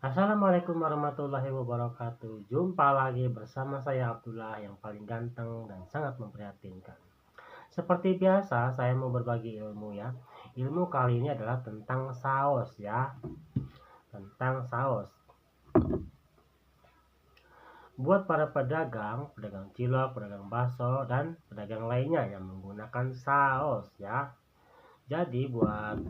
Assalamualaikum warahmatullahi wabarakatuh. Jumpa lagi bersama saya Abdullah yang paling ganteng dan sangat memprihatinkan. Seperti biasa, saya mau berbagi ilmu ya. Ilmu kali ini adalah tentang saus ya. Tentang saus. Buat para pedagang cilok, pedagang bakso, dan pedagang lainnya yang menggunakan saus ya. Jadi buat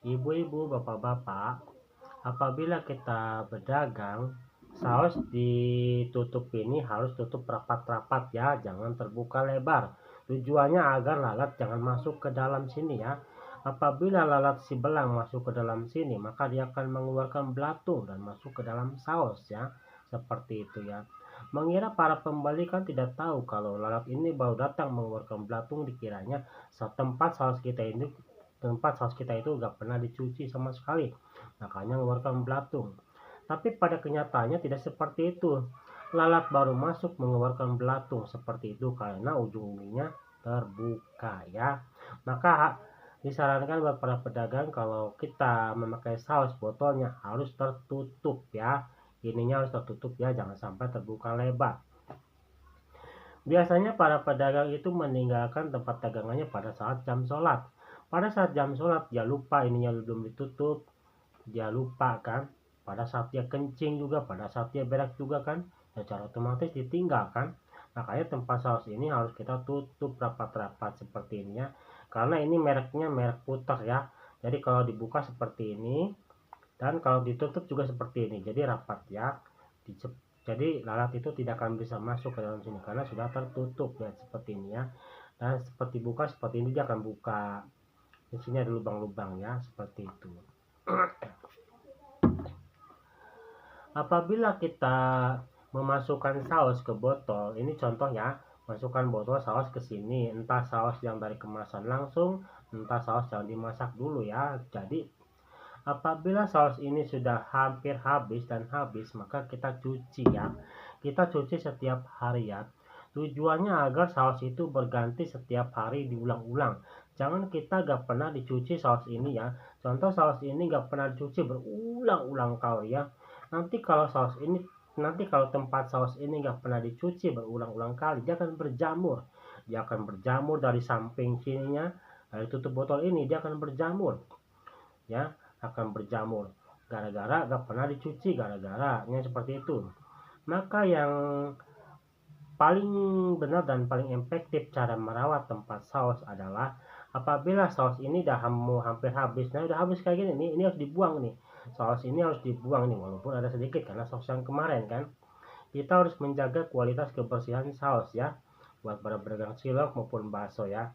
ibu-ibu, bapak-bapak, apabila kita berdagang, saus ditutup ini harus tutup rapat-rapat ya, jangan terbuka lebar. Tujuannya agar lalat jangan masuk ke dalam sini ya. Apabila lalat si belang masuk ke dalam sini, maka dia akan mengeluarkan belatung dan masuk ke dalam saus ya. Seperti itu ya. Mengira para pembeli kan tidak tahu kalau lalat ini baru datang mengeluarkan belatung, dikiranya tempat saus kita itu gak pernah dicuci sama sekali, makanya mengeluarkan belatung. Tapi pada kenyataannya tidak seperti itu. Lalat baru masuk mengeluarkan belatung seperti itu karena ujung-ujungnya terbuka ya. Maka disarankan buat para pedagang kalau kita memakai saus, botolnya harus tertutup ya. Ininya harus tertutup ya, jangan sampai terbuka lebar. Biasanya para pedagang itu meninggalkan tempat dagangannya pada saat jam sholat. Pada saat jam sholat dia lupa ininya belum ditutup, dia lupa kan. Pada saat dia kencing juga, pada saat dia berak juga kan, secara otomatis ditinggalkan. Makanya tempat saus ini harus kita tutup rapat-rapat seperti ini ya. Karena ini mereknya merek putar ya. Jadi kalau dibuka seperti ini dan kalau ditutup juga seperti ini. Jadi rapat ya. Jadi lalat itu tidak akan bisa masuk ke dalam sini karena sudah tertutup ya seperti ini ya. Dan seperti buka seperti ini dia akan buka. Di sini ada lubang-lubang ya seperti itu. Apabila kita memasukkan saus ke botol, ini contoh ya, masukkan botol saus ke sini, entah saus yang dari kemasan langsung, entah saus yang dimasak dulu ya. Jadi apabila saus ini sudah hampir habis dan habis, maka kita cuci ya. Kita cuci setiap hari ya. Tujuannya agar saus itu berganti setiap hari, diulang-ulang. Jangan kita gak pernah dicuci saus ini ya. Contoh saus ini gak pernah dicuci berulang-ulang kali ya. Nanti kalau tempat saus ini gak pernah dicuci berulang-ulang kali, dia akan berjamur. Dia akan berjamur dari samping sininya, dari tutup botol ini dia akan berjamur. Ya, akan berjamur gara-gara gak pernah dicuci, gara-garanya seperti itu. Maka yang paling benar dan paling efektif cara merawat tempat saus adalah apabila saus ini dah hampir habis, nah udah habis kayak gini nih, ini harus dibuang nih. Saus ini harus dibuang nih walaupun ada sedikit karena saus yang kemarin kan. Kita harus menjaga kualitas kebersihan saus ya, buat para pedagang cilok maupun bakso ya.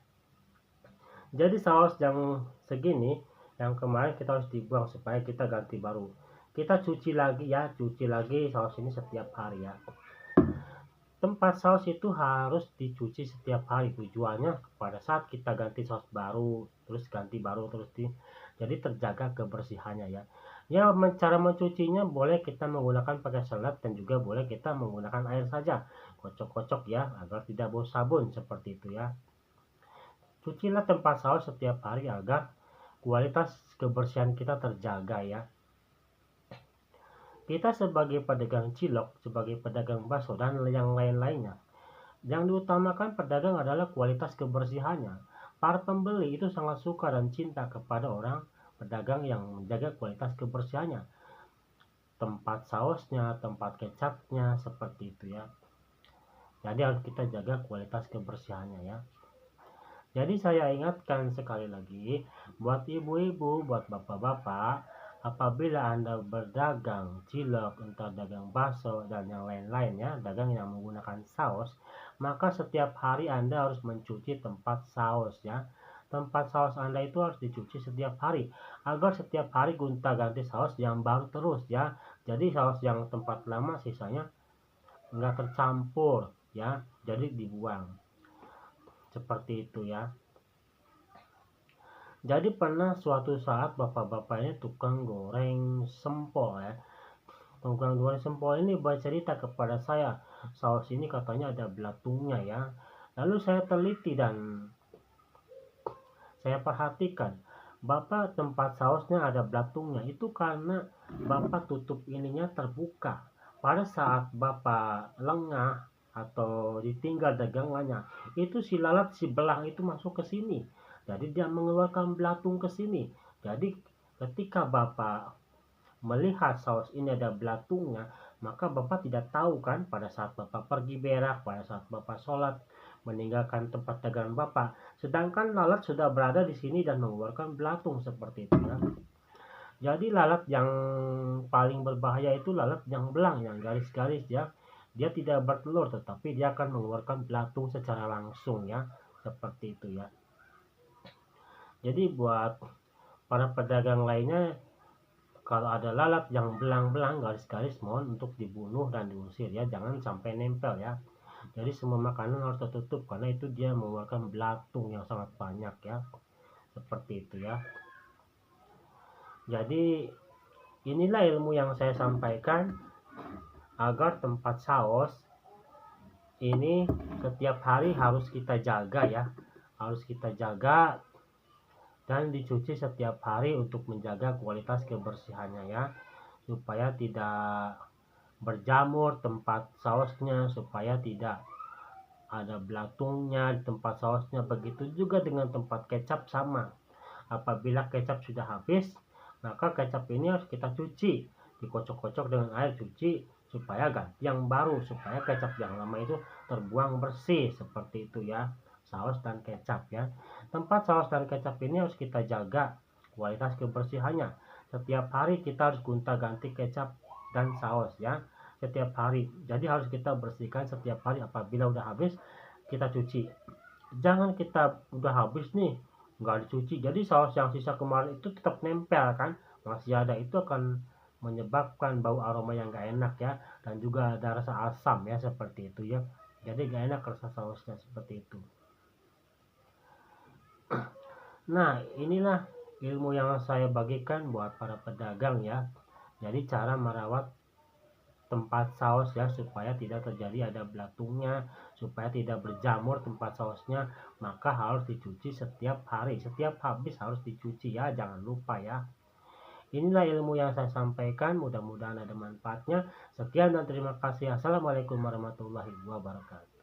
Jadi saus yang segini yang kemarin kita harus dibuang supaya kita ganti baru. Kita cuci lagi ya, cuci lagi saus ini setiap hari ya. Tempat saus itu harus dicuci setiap hari, tujuannya pada saat kita ganti saus baru terus ganti baru terus jadi terjaga kebersihannya ya. Ya, cara mencucinya boleh kita menggunakan pakai selet dan juga boleh kita menggunakan air saja, kocok-kocok ya agar tidak bau sabun seperti itu ya. Cucilah tempat saus setiap hari agar kualitas kebersihan kita terjaga ya. Kita sebagai pedagang cilok, sebagai pedagang bakso dan yang lain-lainnya, yang diutamakan pedagang adalah kualitas kebersihannya. Para pembeli itu sangat suka dan cinta kepada orang pedagang yang menjaga kualitas kebersihannya. Tempat sausnya, tempat kecapnya, seperti itu ya. Jadi harus kita jaga kualitas kebersihannya ya. Jadi saya ingatkan sekali lagi, buat ibu-ibu, buat bapak-bapak, apabila Anda berdagang cilok, entah dagang bakso, dan yang lain-lain ya, dagang yang menggunakan saus, maka setiap hari Anda harus mencuci tempat saus ya. Tempat saus Anda itu harus dicuci setiap hari, agar setiap hari gonta-ganti saus yang baru terus ya. Jadi saus yang tempat lama sisanya nggak tercampur ya, jadi dibuang. Seperti itu ya. Jadi pernah suatu saat bapak-bapaknya tukang goreng sempol ya. Tukang goreng sempol ini bercerita kepada saya, saus ini katanya ada belatungnya ya. Lalu saya teliti dan saya perhatikan Bapak tempat sausnya ada belatungnya, itu karena Bapak tutup ininya terbuka. Pada saat Bapak lengah atau ditinggal dagangannya, itu si lalat si belang itu masuk ke sini. Jadi dia mengeluarkan belatung ke sini. Jadi ketika Bapak melihat saus ini ada belatungnya, maka Bapak tidak tahu kan pada saat Bapak pergi berak, pada saat Bapak sholat, meninggalkan tempat dagangan Bapak. Sedangkan lalat sudah berada di sini dan mengeluarkan belatung seperti itu ya. Jadi lalat yang paling berbahaya itu lalat yang belang, yang garis-garis ya. Dia tidak bertelur tetapi dia akan mengeluarkan belatung secara langsung ya. Seperti itu ya. Jadi buat para pedagang lainnya, kalau ada lalat yang belang-belang garis-garis mohon untuk dibunuh dan diusir ya, jangan sampai nempel ya. Jadi semua makanan harus tertutup karena itu dia mengeluarkan belatung yang sangat banyak ya. Seperti itu ya. Jadi inilah ilmu yang saya sampaikan agar tempat saus ini setiap hari harus kita jaga ya. Harus kita jaga dan dicuci setiap hari untuk menjaga kualitas kebersihannya ya. Supaya tidak berjamur tempat sausnya, supaya tidak ada belatungnya di tempat sausnya. Begitu juga dengan tempat kecap sama. Apabila kecap sudah habis, maka kecap ini harus kita cuci, dikocok-kocok dengan air cuci supaya ganti yang baru, supaya kecap yang lama itu terbuang bersih. Seperti itu ya, saus dan kecap ya. Tempat saus dan kecap ini harus kita jaga kualitas kebersihannya. Setiap hari kita harus gonta-ganti kecap dan saus ya, setiap hari. Jadi harus kita bersihkan setiap hari. Apabila udah habis kita cuci, jangan kita udah habis nih nggak dicuci, jadi saus yang sisa kemarin itu tetap nempel kan, masih ada, itu akan menyebabkan bau aroma yang gak enak ya, dan juga ada rasa asam ya, seperti itu ya. Jadi gak enak rasa sausnya seperti itu. Nah inilah ilmu yang saya bagikan buat para pedagang ya. Jadi cara merawat tempat saus ya, supaya tidak terjadi ada belatungnya, supaya tidak berjamur tempat sausnya, maka harus dicuci setiap hari, setiap habis harus dicuci ya, jangan lupa ya. Inilah ilmu yang saya sampaikan, mudah-mudahan ada manfaatnya. Sekian dan terima kasih. Assalamualaikum warahmatullahi wabarakatuh.